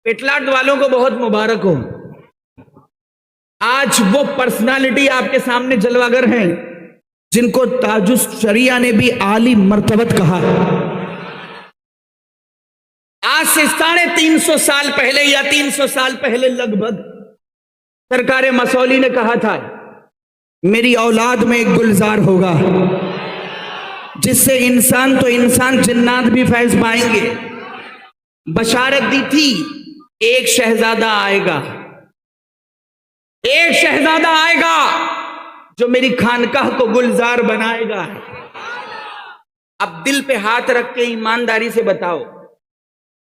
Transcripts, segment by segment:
پیٹلاٹ والوں کو بہت مبارک ہو، آج وہ پرسنالٹی آپ کے سامنے جلوگر ہیں جن کو تاج الشریعہ نے بھی عالی مرتبت کہا۔ آج سے 350 سال پہلے یا 300 سال پہلے لگ بھگ سرکار مسولی نے کہا تھا میری اولاد میں ایک گلزار ہوگا جس سے انسان تو انسان جنات بھی فیض پائیں گے۔ بشارت دی تھی ایک شہزادہ آئے گا، ایک شہزادہ آئے گا جو میری خانقاہ کو گلزار بنائے گا۔ اب دل پہ ہاتھ رکھ کے ایمانداری سے بتاؤ،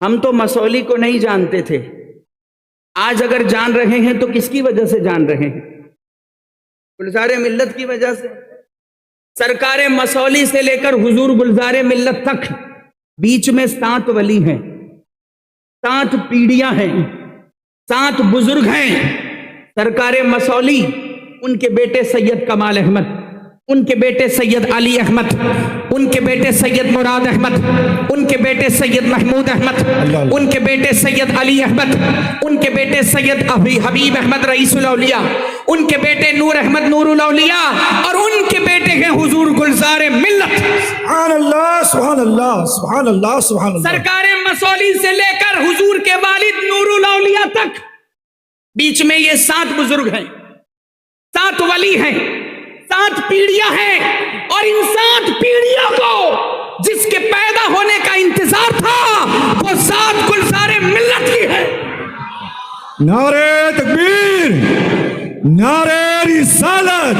ہم تو مسولی کو نہیں جانتے تھے، آج اگر جان رہے ہیں تو کس کی وجہ سے جان رہے ہیں؟ گلزار ملت کی وجہ سے۔ سرکار مسولی سے لے کر حضور گلزار ملت تک بیچ میں 7 ولی ہیں، 7 پیڑیاں ہیں، 7 بزرگ ہیں۔ سرکار مسولی، ان کے بیٹے سید کمال احمد، ان کے بیٹے سید علی احمد، ان کے بیٹے سید مراد احمد، ان کے بیٹے سید محمود احمد، ان کے بیٹے سید علی احمد، ان کے بیٹے سید حبیب احمد رئیس الاولیاء، ان کے بیٹے نور احمد نور الاولیاء، اور ان کے بیٹے ہیں حضور گلزار ملت۔ سبحان اللہ سبحان اللہ سبحان اللہ سبحان اللہ۔ سرکار مسولی سے لے کر حضور کے والد نور الاولیاء تک بیچ میں یہ 7 بزرگ ہیں، 7 ولی ہیں، 7 پیڑیاں ہیں، اور ان 7 پیڑیوں کو جس کے پیدا ہونے کا انتظار تھا وہ 7 گلزار ملت کی ہے۔ نعرہ تکبیر، نعرہ رسالت،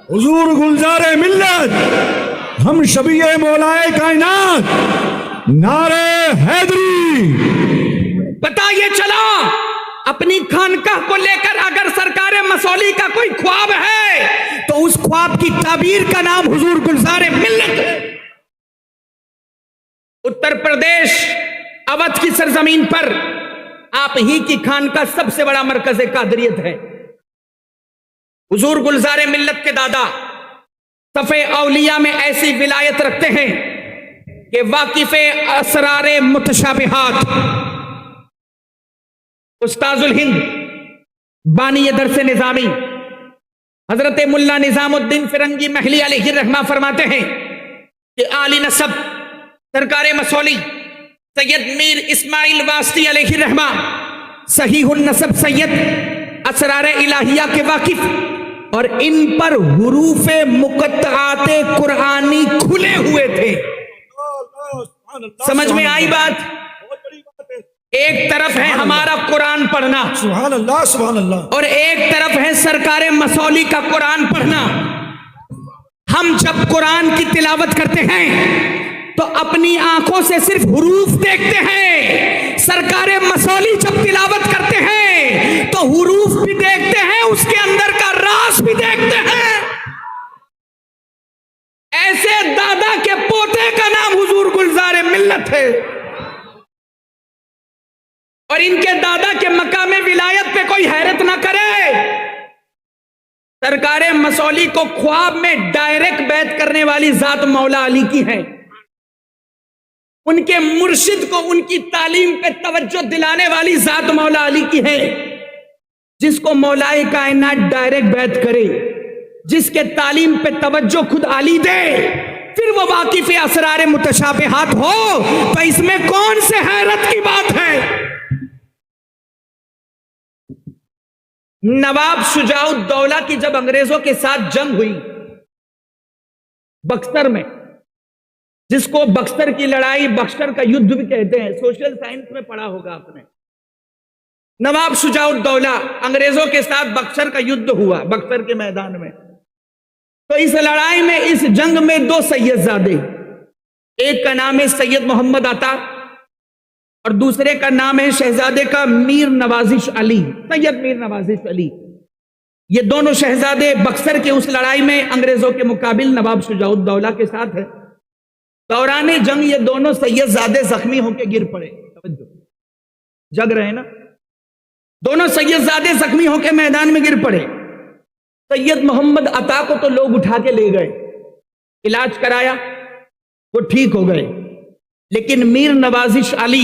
حضور گلزار ملت، ہم شبیہ مولائے کائنات، نعرہ حیدری۔ پتہ یہ چلا اپنی خانقاہ کو لے کر اگر سرکار مسولی کا کوئی خواب ہے تو اس خواب کی تعبیر کا نام حضور گلزار ملت ہے۔ اتر پردیش اودھ کی سرزمین پر آپ ہی کی خانقاہ سب سے بڑا مرکز قادریت ہے۔ حضور گلزار ملت کے دادا صف اولیاء میں ایسی ولایت رکھتے ہیں کہ واقف اسرار متشابہات، استاذ الہند بانی درس نظامی حضرت ملا نظام الدین فرنگی محلی علیہ الرحمہ فرماتے ہیں کہ عالی نسب سرکار مسولی سید میر اسماعیل واسطی علیہ الرحمہ، صحیح النسب سید، اسرار الہیہ کے واقف، اور ان پر حروف مقطعات قرآنی کھلے ہوئے تھے۔ سمجھ میں آئی بات؟ ایک طرف ہے ہمارا قرآن پڑھنا، سبحان اللہ سبحان اللہ، اور ایک طرف ہے سرکار مسولی کا قرآن پڑھنا۔ ہم جب قرآن کی تلاوت کرتے ہیں تو اپنی آنکھوں سے صرف حروف دیکھتے ہیں، سرکار مسولی جب تلاوت کرتے ہیں تو حروف بھی دیکھتے ہیں، اس کے اندر کا راز بھی دیکھتے ہیں۔ ایسے دادا کے پوتے کا نام حضور گلزار ملت ہے، اور ان کے دادا کے مقام ولایت پہ کوئی حیرت نہ کرے۔ سرکار مسولی کو خواب میں ڈائریکٹ بیعت کرنے والی ذات مولا علی کی ہے، ان کے مرشد کو ان کی تعلیم پہ توجہ دلانے والی ذات مولا علی کی ہے، جس کو مولا کائنات ڈائریکٹ بیعت کرے، جس کے تعلیم پہ توجہ خود علی دے، پھر وہ واقف اسرار متشابہات ہو تو اس میں کون سے حیرت کی بات ہے؟ نواب شجاع الدولہ کی جب انگریزوں کے ساتھ جنگ ہوئی بکسر میں، جس کو بکسر کی لڑائی، بکسر کا یدھ بھی کہتے ہیں، سوشل سائنس میں پڑھا ہوگا آپ نے۔ نواب شجاع الدولہ انگریزوں کے ساتھ بکسر کا یدھ ہوا، بکسر کے میدان میں۔ تو اس لڑائی میں، اس جنگ میں 2 سید زادے، ایک کا نام ہے سید محمد عطا اور دوسرے کا نام ہے شہزادے کا میر نوازش علی، سید میر نوازش علی۔ یہ دونوں شہزادے بکسر کے اس لڑائی میں انگریزوں کے مقابل نواب شجاع الدولہ کے ساتھ ہے۔ دوران جنگ یہ دونوں سید زادے زخمی ہو کے گر پڑے، جگ رہے نا، دونوں سید زادے زخمی ہو کے میدان میں گر پڑے۔ سید محمد عطا کو تو لوگ اٹھا کے لے گئے، علاج کرایا، وہ ٹھیک ہو گئے، لیکن میر نوازش علی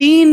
3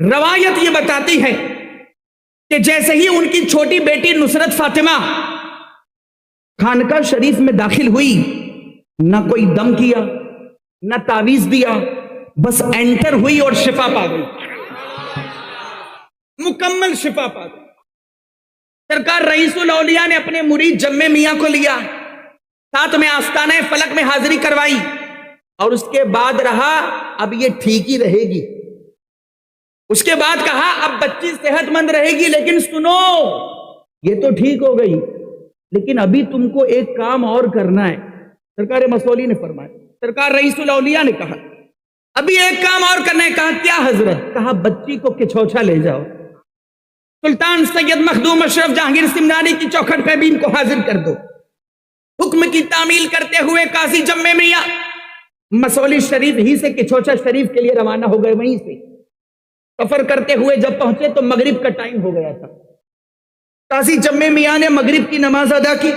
روایت یہ بتاتی ہے کہ جیسے ہی ان کی چھوٹی بیٹی نصرت فاطمہ خانقاہ شریف میں داخل ہوئی، نہ کوئی دم کیا، نہ تعویذ دیا، بس انٹر ہوئی اور شفا پا گئی، مکمل شفا پا گئی۔ سرکار رئیس الاولیاء نے اپنے مرید جمع میاں کو لیا، ساتھ میں آستانہ فلک میں حاضری کروائی، اور اس کے بعد رہا اب یہ ٹھیک ہی رہے گی۔ اس کے بعد کہا اب بچی صحت مند رہے گی، لیکن سنو یہ تو ٹھیک ہو گئی، لیکن ابھی تم کو ایک کام اور کرنا ہے۔ سرکار مسولی نے فرمایا، سرکار رئیس الاولیاء نے کہا ابھی ایک کام اور کرنا ہے۔ کہا کیا حضرت؟ کہا بچی کو کچھوچھا لے جاؤ، سلطان سید مخدوم اشرف جہانگیر سمنانی کی چوکھٹ پہ بھی ان کو حاضر کر دو۔ حکم کی تعمیل کرتے ہوئے قاضی جمع میاں مسولی شریف ہی سے کچھوچھا شریف کے لیے روانہ ہو گئے۔ وہیں سے سفر کرتے ہوئے جب پہنچے تو مغرب کا ٹائم ہو گیا تھا۔ قاضی جمع میاں نے مغرب کی نماز ادا کی،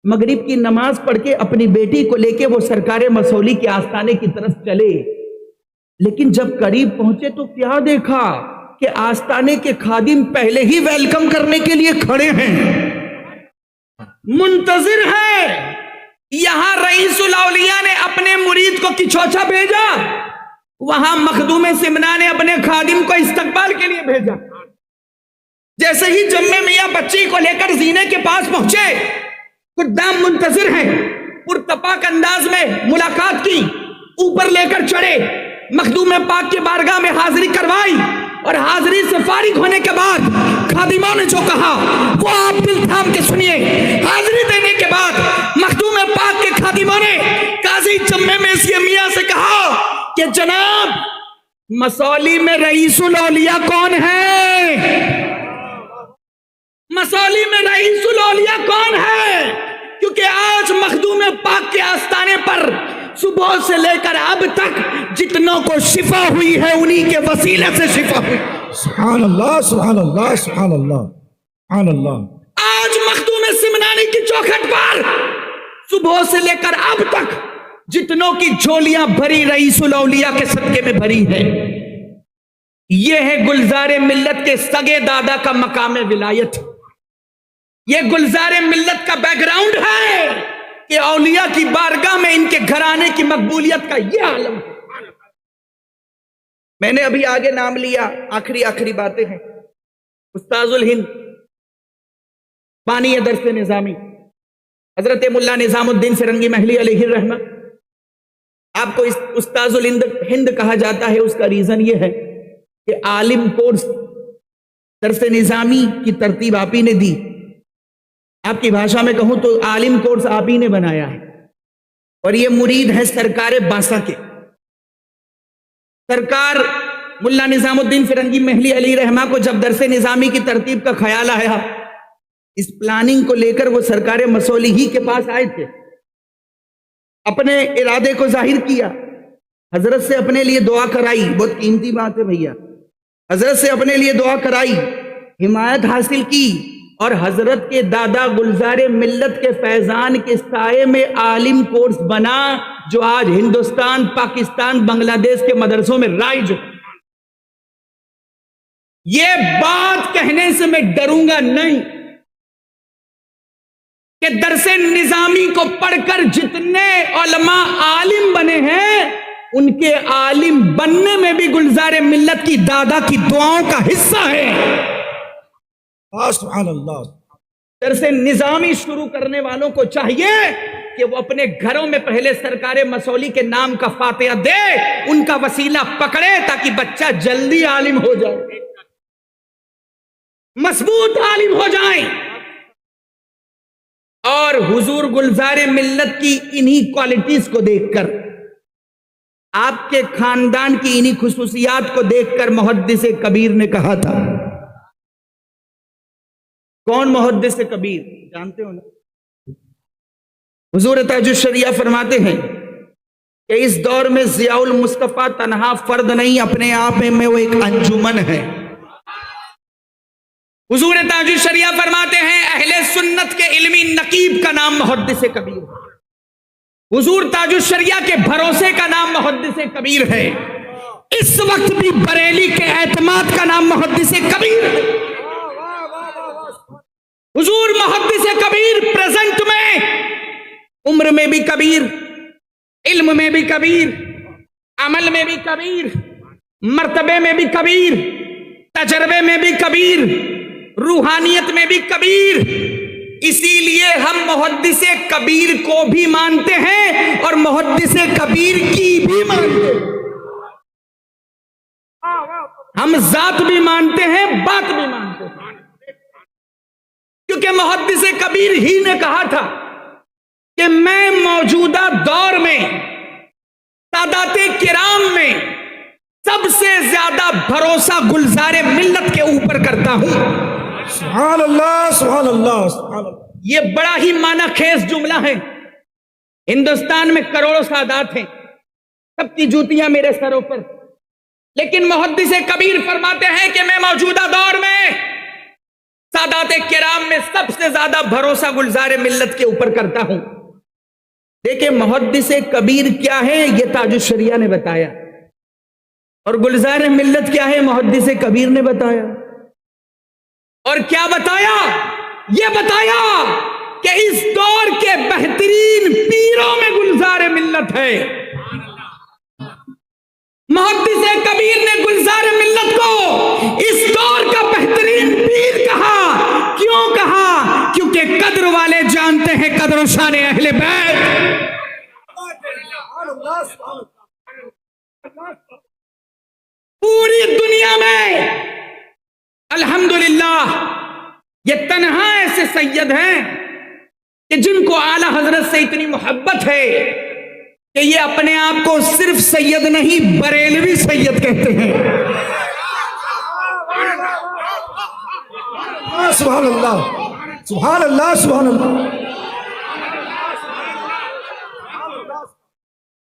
مغرب کی نماز پڑھ کے اپنی بیٹی کو لے کے وہ سرکار مسولی کے آستانے کی طرف چلے، لیکن جب قریب پہنچے تو کیا دیکھا کہ آستانے کے خادم پہلے ہی ویلکم کرنے کے لیے کھڑے ہیں، منتظر ہے۔ یہاں رئیس الاولیاء نے اپنے مرید کو کچھوچھا بھیجا، وہاں مخدوم سمنا نے اپنے خادم کو استقبال کے لیے بھیجا۔ جیسے ہی جمع میاں بچی کو لے کر زینے کے پاس پہنچے، خدام منتظر ہیں، پرتپاک انداز میں ملاقات کی، اوپر لے کر چڑھے، مخدوم پاک کے بارگاہ میں حاضری کروائی، اور حاضری سے فارغ ہونے کے بعد خادموں نے جو کہا وہ آپ دل تھام کے سنیے۔ حاضری دینے کے بعد مخدوم پاک کے خادموں نے قاضی جمع میں سے میاں سے کہا کہ جناب مسولی میں رئیس الاولیاء کون ہے؟ مسولی میں رئیس الاولیاء کون ہے؟ کیونکہ آج مخدوم پاک کے آستانے پر صبح سے لے کر اب تک جتنوں کو شفا ہوئی ہے انہی کے وسیلے سے شفا ہوئی۔ سبحان اللہ سبحان اللہ سبحان اللہ سبحان اللہ۔ آج مخدوم سمنانی کی چوکھٹ پر صبح سے لے کر اب تک جتنوں کی جھولیاں بھری رئیس الاولیاء کے صدقے میں بھری ہے۔ یہ ہے گلزار ملت کے سگے دادا کا مقام ولایت، یہ گلزار ملت کا بیک گراؤنڈ ہے کہ اولیاء کی بارگاہ میں ان کے گھرانے کی مقبولیت کا یہ عالم ہے۔ میں نے ابھی آگے نام لیا، آخری باتیں ہیں۔ استاذ الہند بانی درس نظامی حضرت ملا نظام الدین فرنگی محلی علیہ الرحمہ، آپ کو استاذ الہند کہا جاتا ہے، اس کا ریزن یہ ہے کہ عالم کورس درس نظامی کی ترتیب آپ ہی نے دی، آپ کی بھاشا میں کہوں تو عالم کورس آپ ہی نے بنایا ہے، اور یہ مرید ہے سرکار باسا کے۔ سرکار ملا نظام الدین فرنگی محلی علی رحمہ کو جب درس نظامی کی ترتیب کا خیال آیا، اس پلاننگ کو لے کر وہ سرکار مسولی ہی کے پاس آئے تھے، اپنے ارادے کو ظاہر کیا، حضرت سے اپنے لیے دعا کرائی، بہت قیمتی بات ہے بھیا، حضرت سے اپنے لیے دعا کرائی، حمایت حاصل کی، اور حضرت کے دادا گلزار ملت کے فیضان کے سائے میں عالم کورس بنا، جو آج ہندوستان، پاکستان، بنگلہ دیش کے مدرسوں میں رائج۔ یہ بات کہنے سے میں ڈروں گا نہیں کہ درس نظامی کو پڑھ کر جتنے علماء عالم بنے ہیں، ان کے عالم بننے میں بھی گلزار ملت کی دادا کی دعاؤں کا حصہ ہے۔ سبحان اللہ۔ درس نظامی شروع کرنے والوں کو چاہیے کہ وہ اپنے گھروں میں پہلے سرکار مسولی کے نام کا فاتحہ دے، ان کا وسیلہ پکڑے، تاکہ بچہ جلدی عالم ہو جائے، مضبوط عالم ہو جائیں۔ اور حضور گلزار ملت کی انہی کوالٹیز کو دیکھ کر، آپ کے خاندان کی انہی خصوصیات کو دیکھ کر محدث کبیر نے کہا تھا، کون محدث کبیر جانتے ہو نا؟ حضور تاج الشریعہ فرماتے ہیں کہ اس دور میں ضیاء المصطفیٰ تنہا فرد نہیں، اپنے آپ میں وہ ایک انجمن ہے۔ حضور تاج الشریعہ فرماتے ہیں اہل سنت کے علمی نقیب کا نام محدث کبیر ہے، حضور تاج الشریعہ کے بھروسے کا نام محدث کبیر ہے۔ اس وقت بھی بریلی کے اعتماد کا نام محدث کبیر ہے۔ حضور محدث کبیر پریزنٹ میں عمر میں بھی کبیر، علم میں بھی کبیر، عمل میں بھی کبیر، مرتبے میں بھی کبیر، تجربے میں بھی کبیر، روحانیت میں بھی کبیر۔ اسی لیے ہم محدث کبیر کو بھی مانتے ہیں اور محدث کبیر کی بھی مانتے ہیں۔ ہم ذات بھی مانتے ہیں، بات بھی مانتے ہیں، کیونکہ محدث کبیر ہی نے کہا تھا کہ میں موجودہ دور میں سادات کرام میں سب سے زیادہ بھروسہ گلزار ملت کے اوپر کرتا ہوں۔ سبحان اللہ سبحان اللہ سبحان اللہ۔ یہ بڑا ہی معنی خیز جملہ ہے۔ ہندوستان میں کروڑوں سادات ہیں، سب کی جوتیاں میرے سروں پر، لیکن محدث کبیر فرماتے ہیں کہ میں موجودہ دور میں سادات کرام میں سب سے زیادہ بھروسہ گلزار ملت کے اوپر کرتا ہوں۔ دیکھیں محدث کبیر کیا ہے یہ تاج الشریعہ نے بتایا، اور گلزار ملت کیا ہے محدث کبیر نے بتایا۔ اور کیا بتایا؟ یہ بتایا کہ اس دور کے بہترین پیروں میں گلزار ملت ہے۔ محدث کبیر نے گلزار ملت کو اس دور کا بہترین پیر کہا۔ کیوں کہا؟ کیونکہ قدر والے جانتے ہیں قدر و شان اہل بیت۔ پوری دنیا میں الحمدللہ یہ تنہا ایسے سید ہیں کہ جن کو اعلی حضرت سے اتنی محبت ہے کہ یہ اپنے آپ کو صرف سید نہیں بریلوی سید کہتے ہیں۔ سبحان اللہ سبحان اللہ سبحان اللہ۔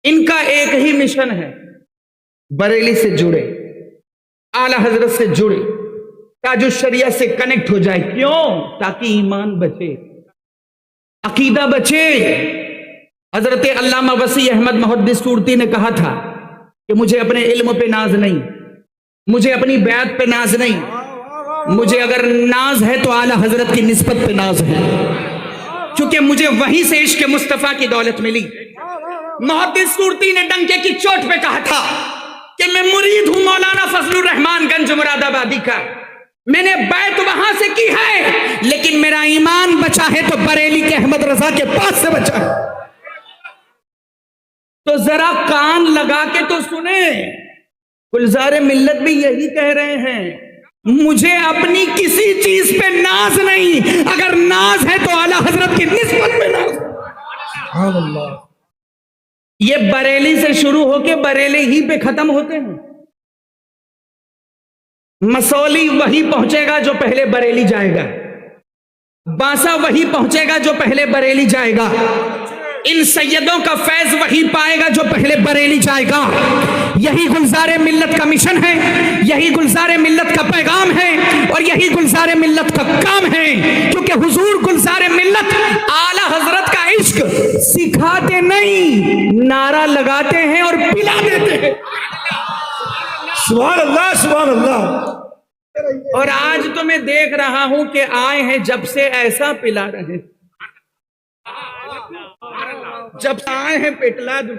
ان کا ایک ہی مشن ہے، بریلی سے جڑے، اعلی حضرت سے جڑے، تاج الشریعہ سے کنیکٹ ہو جائے۔ کیوں؟ تاکہ ایمان بچے، عقیدہ بچے۔ حضرت علامہ وسیع احمد محدث سورتی نے کہا تھا کہ مجھے اپنے علم پہ ناز نہیں، مجھے اپنی بیعت پہ ناز نہیں، مجھے اگر ناز ہے تو اعلی حضرت کی نسبت پہ ناز ہے، کیونکہ مجھے وہیں سے عشق مصطفیٰ کی دولت ملی۔ محدث سورتی نے ڈنکے کی چوٹ پہ کہا تھا کہ میں مرید ہوں مولانا فضل الرحمان گنج مراد آبادی کا، میں نے بیعت وہاں سے کی ہے، لیکن میرا ایمان بچا ہے تو بریلی کے احمد رضا کے پاس سے بچا ہے۔ تو ذرا کان لگا کے تو سنیں، گلزار ملت بھی یہی کہہ رہے ہیں، مجھے اپنی کسی چیز پہ ناز نہیں، اگر ناز ہے تو اعلی حضرت کی نسبت پہ ناز۔ سبحان اللہ۔ یہ بریلی سے شروع ہو کے بریلی ہی پہ ختم ہوتے ہیں۔ مسولی وہی پہنچے گا جو پہلے بریلی جائے گا، بانسا وہی پہنچے گا جو پہلے بریلی جائے گا، ان سیدوں کا فیض وہی پائے گا جو پہلے بریلی جائے گا۔ یہی گلزار ملت کا مشن ہے، یہی گلزار ملت کا پیغام ہے، اور یہی گلزار ملت کا کام ہے، کیونکہ حضور گلزار ملت اعلی حضرت کا عشق سکھاتے نہیں، نعرہ لگاتے ہیں اور پلا دیتے ہیں۔ سبحان اللہ سبحان اللہ۔ اور آج تو میں دیکھ رہا ہوں کہ آئے ہیں جب سے ایسا پلا رہے ہیں، جب آئے ہیں پٹلا دو۔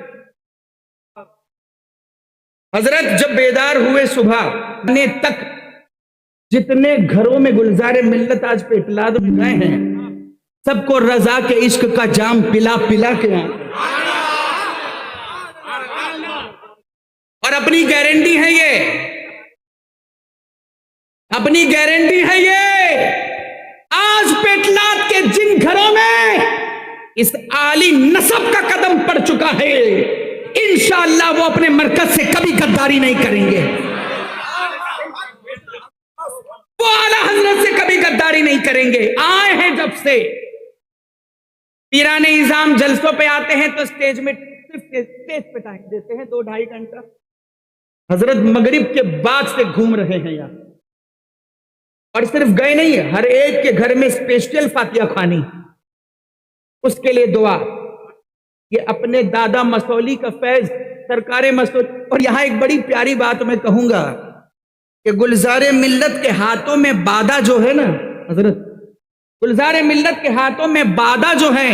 حضرت جب بیدار ہوئے صبح نے تک جتنے گھروں میں گلزار ملت آج پٹلا دو گئے ہیں، سب کو رضا کے عشق کا جام پلا پلا کے آئے، اور اپنی گارنٹی ہے یہ، اپنی گارنٹی ہے یہ، آج پیٹلات کے جن گھروں میں اس عالی نسب کا قدم پڑ چکا ہے، انشاءاللہ وہ اپنے مرکز سے کبھی غداری نہیں کریں گے، وہ اعلیٰ حضرت سے کبھی غداری نہیں کریں گے۔ آئے ہیں جب سے، پیران نظام جلسوں پہ آتے ہیں تو اسٹیج میں اسٹیج پہ ٹائم دیتے ہیں 2-2.5 گھنٹہ۔ حضرت مغرب کے بعد سے گھوم رہے ہیں یہاں، اور صرف گئے نہیں، ہر ایک کے گھر میں اسپیشل فاتحہ خوانی، اس کے لیے دعا۔ یہ اپنے دادا مسولی کا فیض سرکار مسعود. اور یہاں ایک بڑی پیاری بات میں کہوں گا کہ گلزار ملت کے ہاتھوں میں بادہ جو ہے نا حضرت، گلزار ملت کے ہاتھوں میں بادہ جو ہے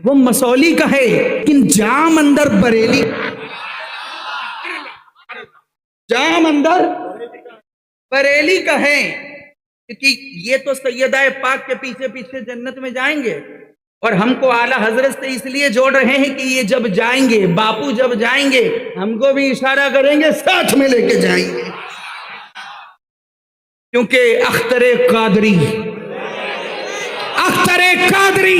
وہ مسولی کا ہے، لیکن جام اندر بریلی، جام اندر بریلی کا ہے. کیونکہ یہ تو سیدہ پاک کے پیچھے پیچھے جنت میں جائیں گے، اور ہم کو اعلیٰ حضرت سے اس لیے جوڑ رہے ہیں کہ یہ جب جائیں گے، باپو جب جائیں گے، ہم کو بھی اشارہ کریں گے، ساتھ میں لے کے جائیں گے. کیونکہ اختر قادری، اختر قادری،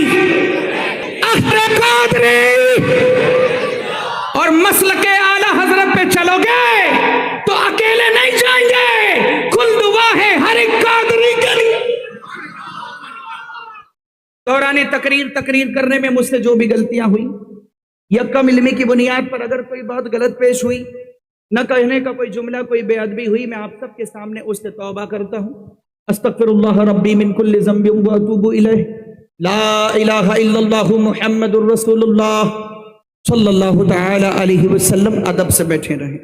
اختر قادری اور مسلک اعلیٰ حضرت پہ چلو گے تو اکیلے نہیں جائیں گے، کل دعا ہے ہر ایک قادری کے لیے. دوران تقریر کرنے میں مجھ سے جو بھی غلطیاں ہوئی یا کم علمی کی بنیاد پر اگر کوئی بات غلط پیش ہوئی، نہ کہنے کا کوئی جملہ، کوئی بے ادبی ہوئی، میں آپ سب کے سامنے اس سے توبہ کرتا ہوں. استغفر اللہ ربی من کل ذنب واتوب الیہ. لا الہ الا اللہ محمد الرسول اللہ صلی اللہ تعالی علیہ وسلم. ادب سے بیٹھے رہیں.